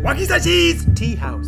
Wakizashi's Tea House.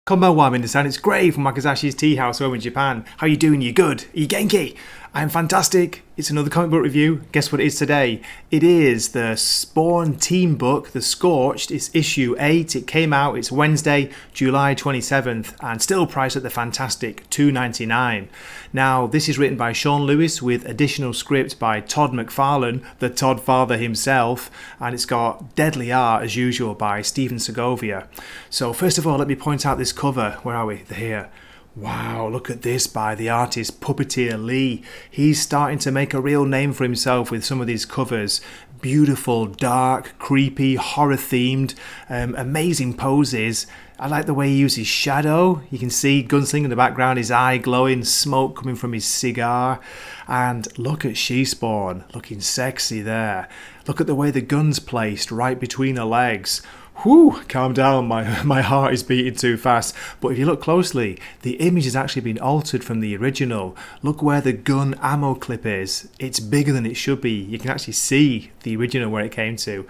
Konbanwa, Minasan, it's Gray from Wakizashi's Tea House over in Japan. How you doing? You good? Are you genki? I'm fantastic. It's another comic book review. Guess what it is today? It is the Spawn team book, The Scorched. It's issue 8. It came out, it's Wednesday, July 27th, and still priced at the fantastic $2.99. Now, this is written by Sean Lewis with additional script by Todd McFarlane, the Todd father himself, and it's got deadly art, as usual, by Stephen Segovia. So, first of all, let me point out this cover. Where are we? They're here. Wow, look at this by the artist Puppeteer Lee. He's starting to make a real name for himself with some of these covers. Beautiful, dark, creepy, horror themed, amazing poses. I like the way he uses shadow. You can see Gunslinger in the background, his eye glowing, smoke coming from his cigar. And look at She-Spawn, looking sexy there. Look at the way the gun's placed right between her legs. Whew, calm down, my heart is beating too fast. But if you look closely, the image has actually been altered from the original. Look where the gun ammo clip is. It's bigger than it should be. You can actually see the original where it came to.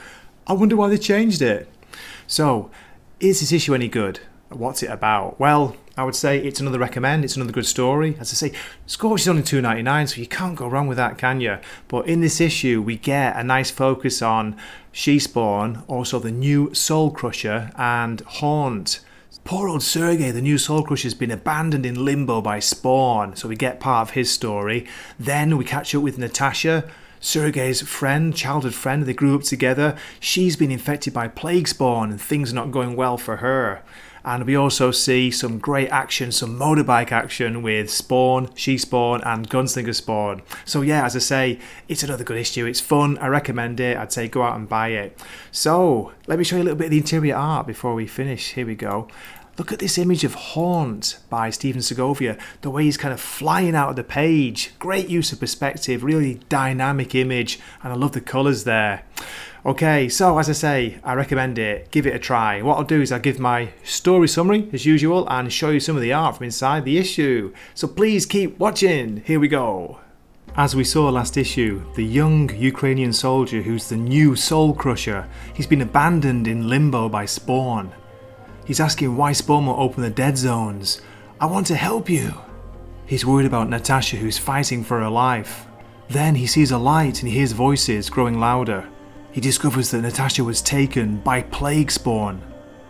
I wonder why they changed it. So, is this issue any good? What's it about? Well, I would say it's another recommend. It's another good story. As I say, Scorched is only $2.99, so you can't go wrong with that, can you? But in this issue, we get a nice focus on She-Spawn, also the new Soul Crusher, and Haunt. Poor old Sergei, the new Soul Crusher, has been abandoned in limbo by Spawn, so we get part of his story. Then we catch up with Natasha, Sergei's friend, childhood friend. They grew up together. She's been infected by Plague Spawn, and things are not going well for her. And we also see some great action, some motorbike action with Spawn, She-Spawn and Gunslinger Spawn. So yeah, as I say, it's another good issue. It's fun. I recommend it. I'd say go out and buy it. So let me show you a little bit of the interior art before we finish. Here we go. Look at this image of Haunt by Stephen Segovia. The way he's kind of flying out of the page. Great use of perspective. Really dynamic image. And I love the colours there. Okay, so as I say, I recommend it. Give it a try. What I'll do is I'll give my story summary as usual and show you some of the art from inside the issue. So please keep watching. Here we go. As we saw last issue, the young Ukrainian soldier who's the new Soul Crusher, he's been abandoned in limbo by Spawn. He's asking why Spawn won't open the dead zones. I want to help you. He's worried about Natasha who's fighting for her life. Then he sees a light and he hears voices growing louder. He discovers that Natasha was taken by Plague Spawn.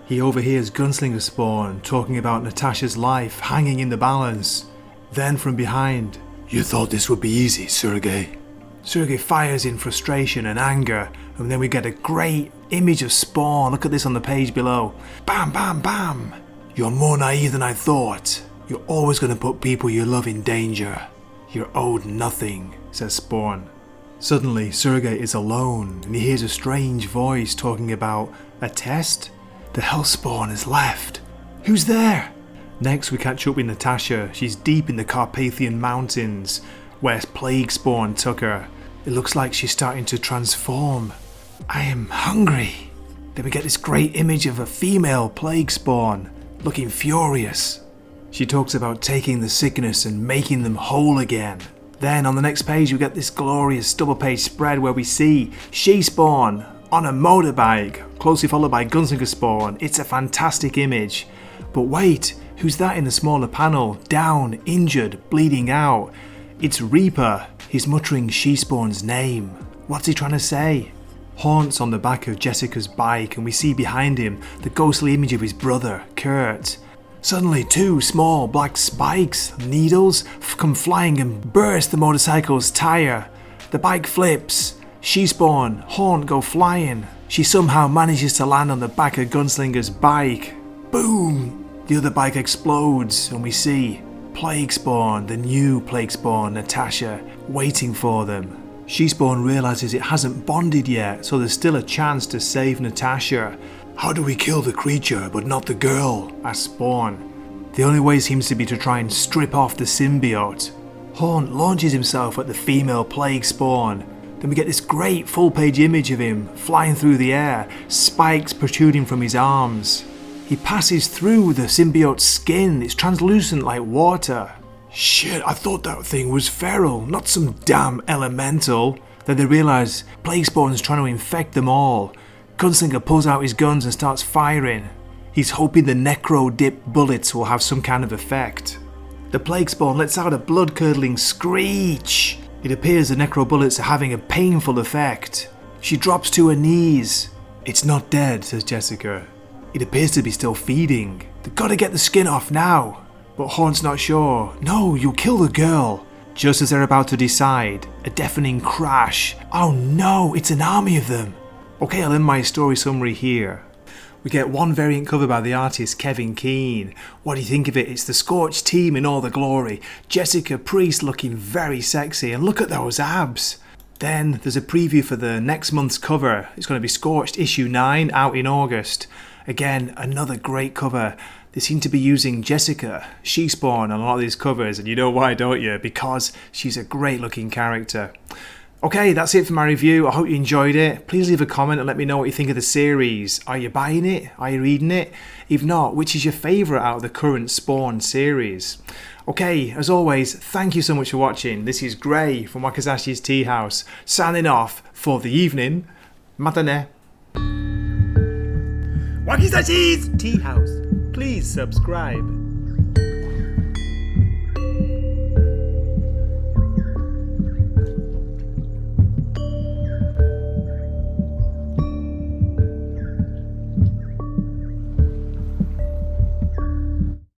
He overhears Gunslinger Spawn talking about Natasha's life hanging in the balance. Then from behind, "You thought this would be easy, Sergei." Sergei fires in frustration and anger, and then we get a great image of Spawn. Look at this on the page below. Bam, bam, bam. "You're more naive than I thought. You're always going to put people you love in danger. You're owed nothing," says Spawn. Suddenly, Sergei is alone, and he hears a strange voice talking about a test. The Hellspawn has left. Who's there? Next, we catch up with Natasha. She's deep in the Carpathian Mountains, where Plague Spawn took her. It looks like she's starting to transform. "I am hungry." Then we get this great image of a female Plague Spawn, looking furious. She talks about taking the sickness and making them whole again. Then on the next page we get this glorious double page spread where we see She-Spawn on a motorbike, closely followed by Gunslinger Spawn. It's a fantastic image. But wait, who's that in the smaller panel? Down, injured, bleeding out. It's Reaper. He's muttering She-Spawn's name. What's he trying to say? Haunt's on the back of Jessica's bike and we see behind him the ghostly image of his brother, Kurt. Suddenly, two small black spikes, needles, come flying and burst the motorcycle's tire. The bike flips. She-Spawn, Haunt go flying. She somehow manages to land on the back of Gunslinger's bike. Boom! The other bike explodes and we see Plague Spawn, the new Plague Spawn, Natasha, waiting for them. She-Spawn realizes it hasn't bonded yet, so there's still a chance to save Natasha. "How do we kill the creature but not the girl?" asks Spawn. The only way seems to be to try and strip off the symbiote. Haunt launches himself at the female Plague Spawn. Then we get this great full page image of him flying through the air, spikes protruding from his arms. He passes through the symbiote's skin, it's translucent like water. Shit, I thought that thing was feral, not some damn elemental. Then they realise Plague Spawn's trying to infect them all. Gunslinger pulls out his guns and starts firing. He's hoping the necro-dip bullets will have some kind of effect. The plague spawn lets out a blood-curdling screech. It appears the necro bullets are having a painful effect. She drops to her knees. It's not dead, says Jessica. It appears to be still feeding. They've got to get the skin off now. But Horn's not sure. No, you'll kill the girl. Just as they're about to decide, a deafening crash. Oh no, it's an army of them. Okay, I'll end my story summary here. We get one variant cover by the artist Kevin Keane. What do you think of it? It's the Scorched team in all the glory. Jessica Priest looking very sexy, and look at those abs. Then there's a preview for the next month's cover. It's going to be Scorched issue 9 out in August. Again, another great cover. They seem to be using Jessica, She-Spawn, on a lot of these covers, and you know why, don't you? Because she's a great looking character. Okay, that's it for my review. I hope you enjoyed it. Please leave a comment and let me know what you think of the series. Are you buying it? Are you reading it? If not, which is your favourite out of the current Spawn series? Okay, as always, thank you so much for watching. This is Gray from Wakizashi's Tea House, signing off for the evening. Matane. Wakizashi's Tea House. Please subscribe.